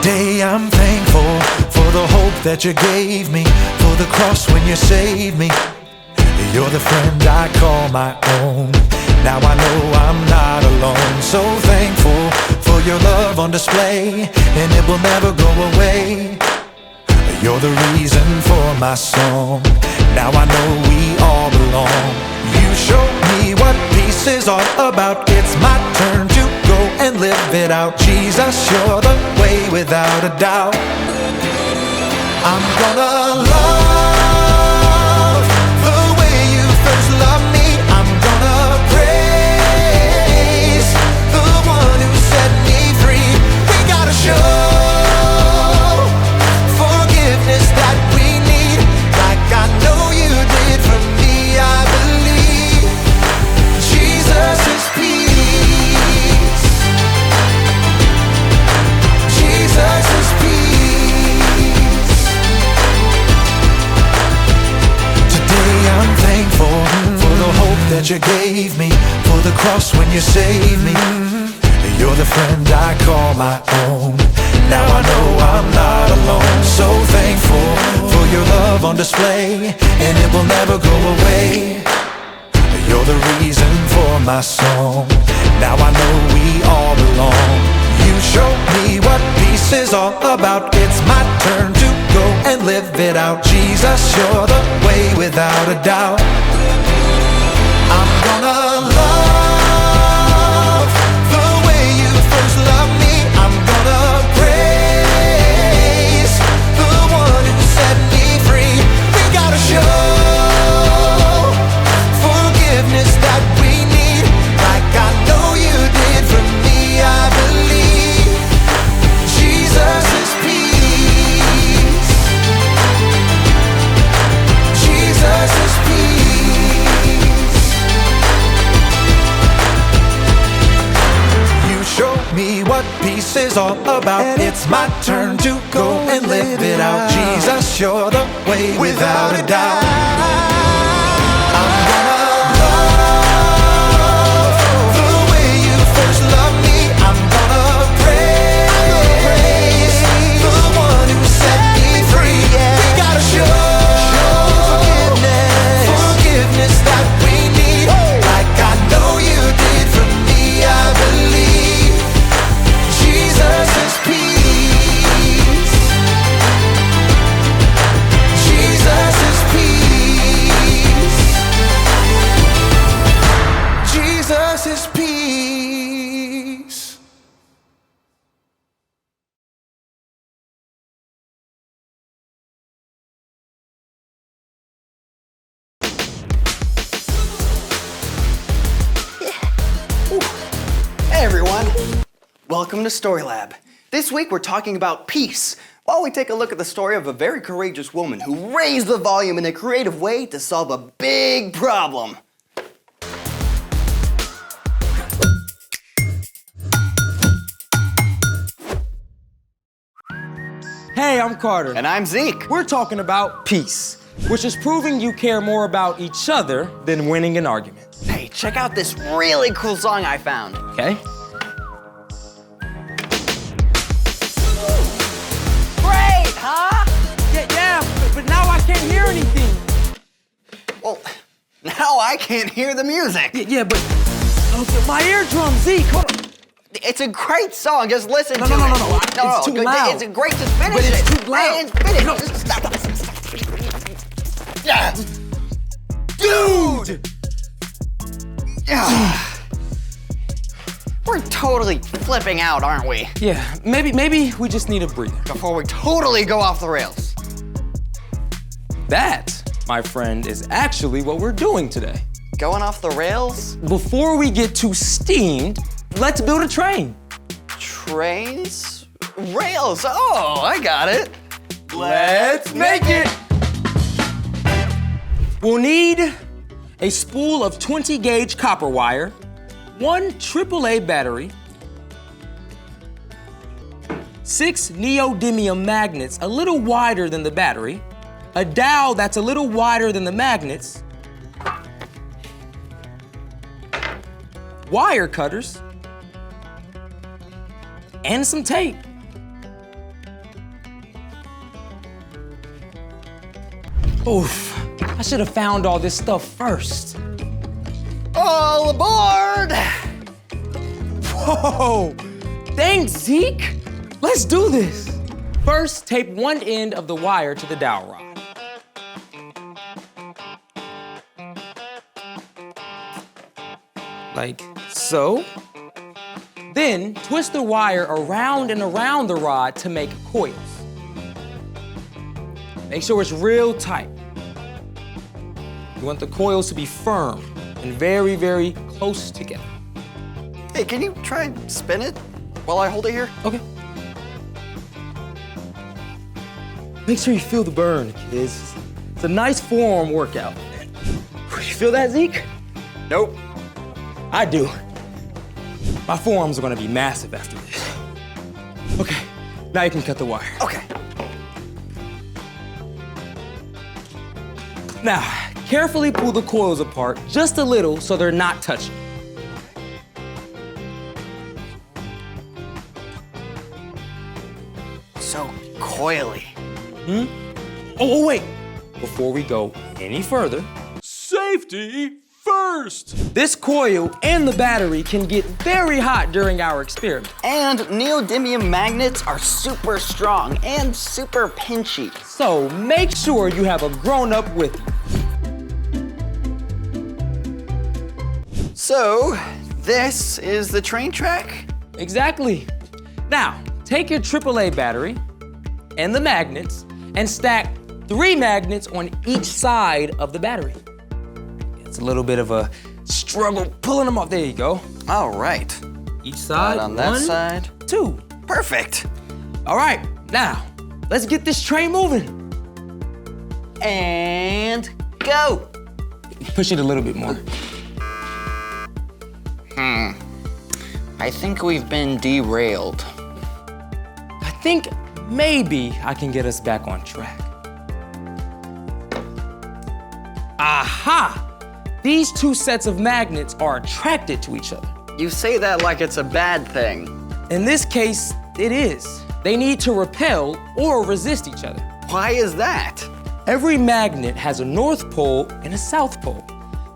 Today I'm thankful for the hope that you gave me, for the cross when you saved me. You're the friend I call my own. Now I know I'm not alone. So thankful for your love on display, and it will never go away. You're the reason for my song. Now I know we all belong. You showed me what peace is all about. It's my turn to go and live it out. Jesus, you're the way without a doubt. I'm gonna love the way you first loved me. I'm gonna praise the one who set me free. We gotta show forgiveness that we need, like I know you did for me. I believe Jesus is peace. Jesus is peace. Today I'm thankful for the hope that you gave me, for the cross when you saved me. You're the friend I call my own. Now I know I'm not alone. So thankful for your love on display, and it will never go away. You're the reason for my song. Now I know we all belong. You showed me what peace is all about. It's my turn to go and live it out. Jesus, you're the way without a doubt. I'm gonna love the way you first loved me. I'm gonna praise the one who set me free. We gotta show forgiveness that we need, like I know you did for me. I believe Jesus is peace. Jesus is peace. You showed me what peace is all about. It's my turn to go and live it out. Jesus, you're the way without a doubt. I'm gonna love the way you first loved me. I'm gonna praise the one who set me free. We gotta show forgiveness that we need, like I know you did for me. I believe Jesus is peace. Jesus is peace. Jesus is peace. Hey everyone, welcome to Story Lab. This week we're talking about peace, while we take a look at the story of a very courageous woman who raised the volume in a creative way to solve a big problem. Hey, I'm Carter. And I'm Zeke. We're talking about peace, which is proving you care more about each other than winning an argument. Hey, check out this really cool song I found. Okay? Great, huh? Yeah, but now I can't hear anything. Well, now I can't hear the music. Yeah, but my eardrum, Zeke. Hold on. It's a great song, just listen to No. it. It's too loud. It's great, just finish But it. it's too loud. It's finish. No. Just stop. Yeah. Dude! Yeah. We're totally flipping out, aren't we? Yeah, maybe we just need a breather. Before we totally go off the rails. That, my friend, is actually what we're doing today. Going off the rails? Before we get too steamed, let's build a train. Trains? Rails, oh, I got it. Let's make it! We'll need a spool of 20-gauge copper wire, one AAA battery, 6 neodymium magnets a little wider than the battery, a dowel that's a little wider than the magnets, wire cutters, and some tape. Oof, I should have found all this stuff first. All aboard! Whoa! Thanks, Zeke! Let's do this! First, tape one end of the wire to the dowel rod. Like so. Then, twist the wire around and around the rod to make coils. Make sure it's real tight. You want the coils to be firm and very, very close together. Hey, can you try and spin it while I hold it here? Okay. Make sure you feel the burn, kids. It's a nice forearm workout. You feel that, Zeke? Nope. I do. My forearms are gonna be massive after this. Okay, now you can cut the wire. Okay. Now, carefully pull the coils apart just a little so they're not touching. So coily. Oh, wait. Before we go any further, Safety first! this coil and the battery can get very hot during our experiment. And neodymium magnets are super strong and super pinchy. So make sure you have a grown-up with you. So, this is the train track? Exactly. Now, take your AAA battery and the magnets and stack 3 magnets on each side of the battery. It's a little bit of a struggle pulling them off. There you go. All right. Each side, On that 1, side. 2. Perfect. All right, now, let's get this train moving. And go. Push it a little bit more. I think we've been derailed. I think maybe I can get us back on track. Aha! These 2 sets of magnets are attracted to each other. You say that like it's a bad thing. In this case, it is. They need to repel or resist each other. Why is that? Every magnet has a north pole and a south pole.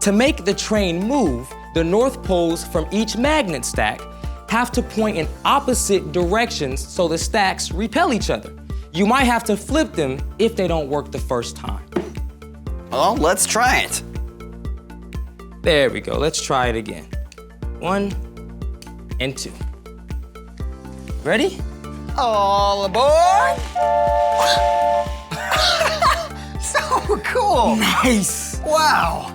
To make the train move, the north poles from each magnet stack have to point in opposite directions so the stacks repel each other. You might have to flip them if they don't work the first time. Well, let's try it. There we go, let's try it again. 1 and 2. Ready? All aboard! So cool! Nice! Wow!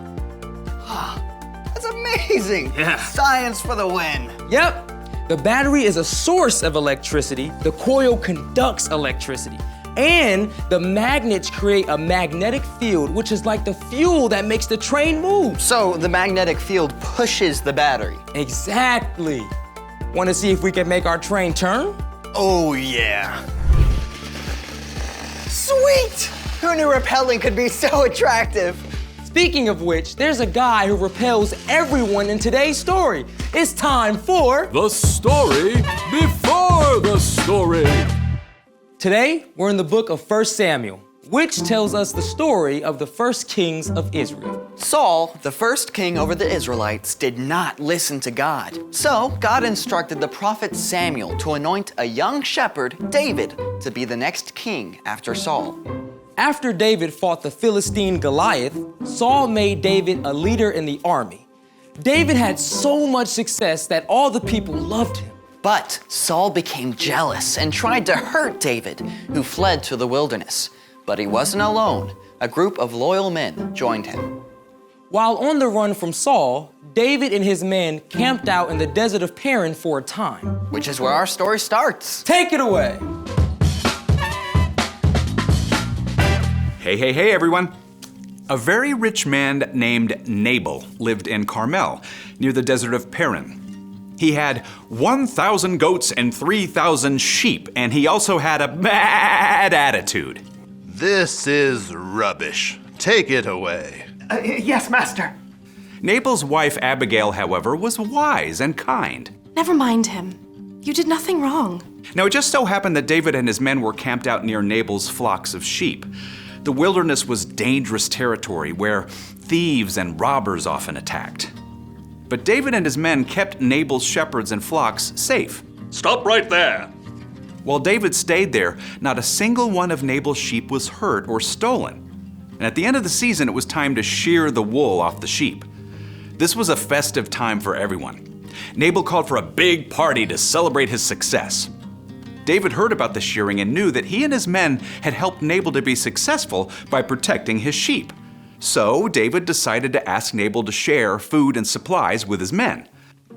That's amazing! Yeah. Science for the win! Yep. The battery is a source of electricity. The coil conducts electricity. And the magnets create a magnetic field, which is like the fuel that makes the train move. So the magnetic field pushes the battery. Exactly. Want to see if we can make our train turn? Oh yeah. Sweet! Who knew repelling could be so attractive? Speaking of which, there's a guy who repels everyone in today's story. It's time for... The story before the story. Today, we're in the book of 1 Samuel, which tells us the story of the first kings of Israel. Saul, the first king over the Israelites, did not listen to God. So God instructed the prophet Samuel to anoint a young shepherd, David, to be the next king after Saul. After David fought the Philistine Goliath, Saul made David a leader in the army. David had so much success that all the people loved him. But Saul became jealous and tried to hurt David, who fled to the wilderness. But he wasn't alone. A group of loyal men joined him. While on the run from Saul, David and his men camped out in the desert of Paran for a time. Which is where our story starts. Take it away. Hey, everyone. A very rich man named Nabal lived in Carmel, near the desert of Paran. He had 1,000 goats and 3,000 sheep, and he also had a bad attitude. This is rubbish. Take it away. Yes, master. Nabal's wife Abigail, however, was wise and kind. Never mind him. You did nothing wrong. Now, it just so happened that David and his men were camped out near Nabal's flocks of sheep. The wilderness was dangerous territory where thieves and robbers often attacked. But David and his men kept Nabal's shepherds and flocks safe. Stop right there. While David stayed there, not a single one of Nabal's sheep was hurt or stolen. And at the end of the season, it was time to shear the wool off the sheep. This was a festive time for everyone. Nabal called for a big party to celebrate his success. David heard about the shearing and knew that he and his men had helped Nabal to be successful by protecting his sheep. So David decided to ask Nabal to share food and supplies with his men.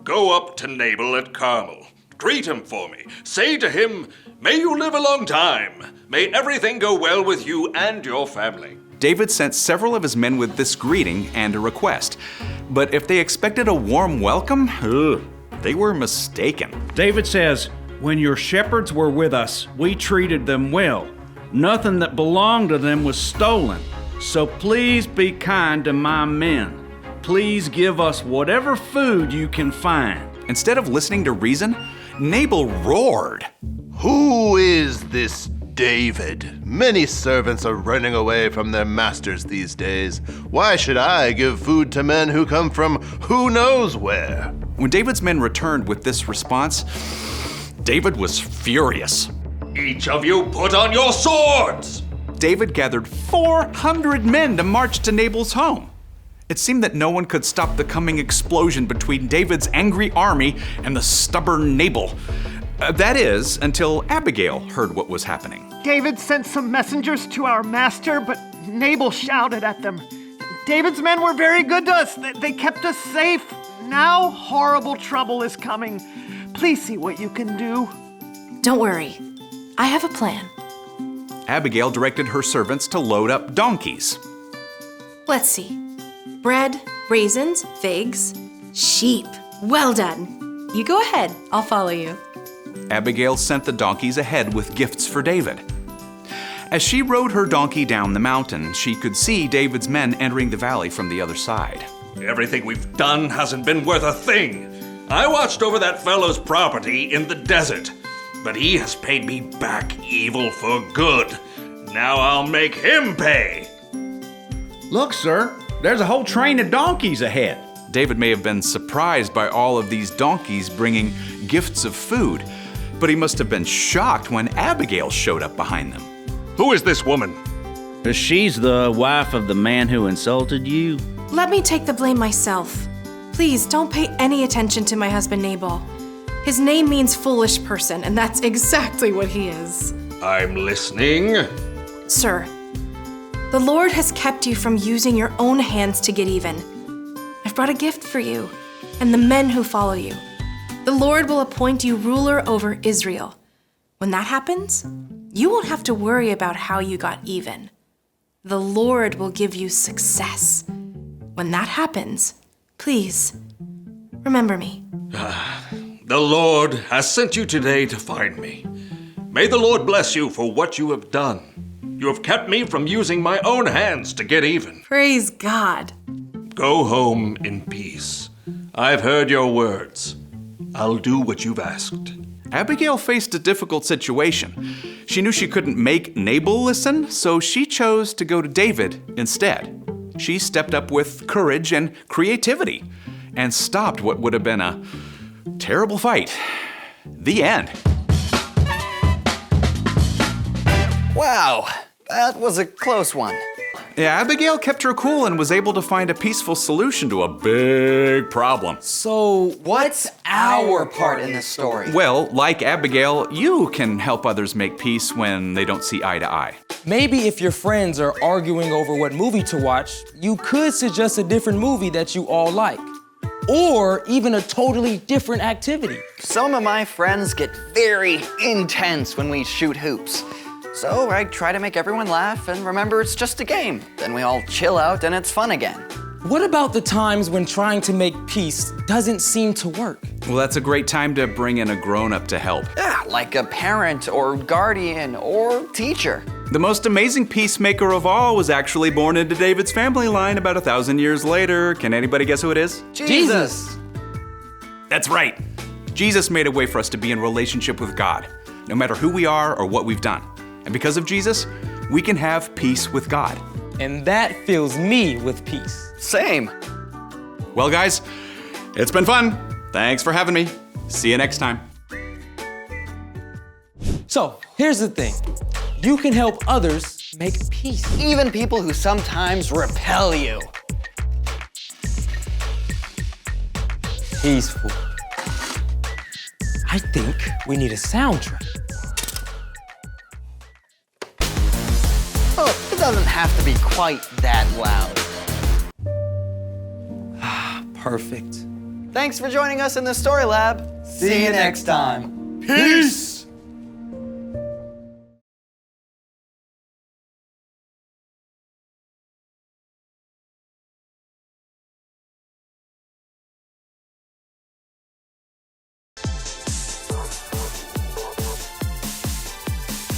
Go up to Nabal at Carmel. Greet him for me. Say to him, may you live a long time. May everything go well with you and your family. David sent several of his men with this greeting and a request. But if they expected a warm welcome, they were mistaken. David says, when your shepherds were with us, we treated them well. Nothing that belonged to them was stolen. So please be kind to my men. Please give us whatever food you can find. Instead of listening to reason, Nabal roared. Who is this David? Many servants are running away from their masters these days. Why should I give food to men who come from who knows where? When David's men returned with this response, David was furious. Each of you put on your swords. David gathered 400 men to march to Nabal's home. It seemed that no one could stop the coming explosion between David's angry army and the stubborn Nabal. That is, until Abigail heard what was happening. David sent some messengers to our master, but Nabal shouted at them. David's men were very good to us. They kept us safe. Now horrible trouble is coming. Please see what you can do. Don't worry. I have a plan. Abigail directed her servants to load up donkeys. Let's see. Bread, raisins, figs, sheep. Well done. You go ahead. I'll follow you. Abigail sent the donkeys ahead with gifts for David. As she rode her donkey down the mountain, she could see David's men entering the valley from the other side. Everything we've done hasn't been worth a thing. I watched over that fellow's property in the desert, but he has paid me back evil for good. Now I'll make him pay. Look, sir, there's a whole train of donkeys ahead. David may have been surprised by all of these donkeys bringing gifts of food, but he must have been shocked when Abigail showed up behind them. Who is this woman? She's the wife of the man who insulted you. Let me take the blame myself. Please don't pay any attention to my husband Nabal. His name means foolish person, and that's exactly what he is. I'm listening. Sir, the Lord has kept you from using your own hands to get even. I've brought a gift for you and the men who follow you. The Lord will appoint you ruler over Israel. When that happens, you won't have to worry about how you got even. The Lord will give you success. When that happens, please remember me. The Lord has sent you today to find me. May the Lord bless you for what you have done. You have kept me from using my own hands to get even. Praise God. Go home in peace. I've heard your words. I'll do what you've asked. Abigail faced a difficult situation. She knew she couldn't make Nabal listen, so she chose to go to David instead. She stepped up with courage and creativity and stopped what would have been a terrible fight. The end. Wow, that was a close one. Yeah, Abigail kept her cool and was able to find a peaceful solution to a big problem. So, What's our part in this story? Well, like Abigail, you can help others make peace when they don't see eye to eye. maybe if your friends are arguing over what movie to watch, you could suggest a different movie that you all like. Or even a totally different activity. Some of my friends get very intense when we shoot hoops. So I try to make everyone laugh and remember it's just a game. Then we all chill out and it's fun again. What about the times when trying to make peace doesn't seem to work? Well, that's a great time to bring in a grown-up to help. Yeah, like a parent or guardian or teacher. The most amazing peacemaker of all was actually born into David's family line about 1,000 years later. Can anybody guess who it is? Jesus! That's right. Jesus made a way for us to be in relationship with God, no matter who we are or what we've done. And because of Jesus, we can have peace with God. And that fills me with peace. Same. Well, guys, it's been fun. Thanks for having me. See you next time. So, here's the thing. You can help others make peace. Even people who sometimes repel you. Peaceful. I think we need a soundtrack. Oh, it doesn't have to be quite that loud. Perfect. Thanks for joining us in the Story Lab. See you next time. Peace!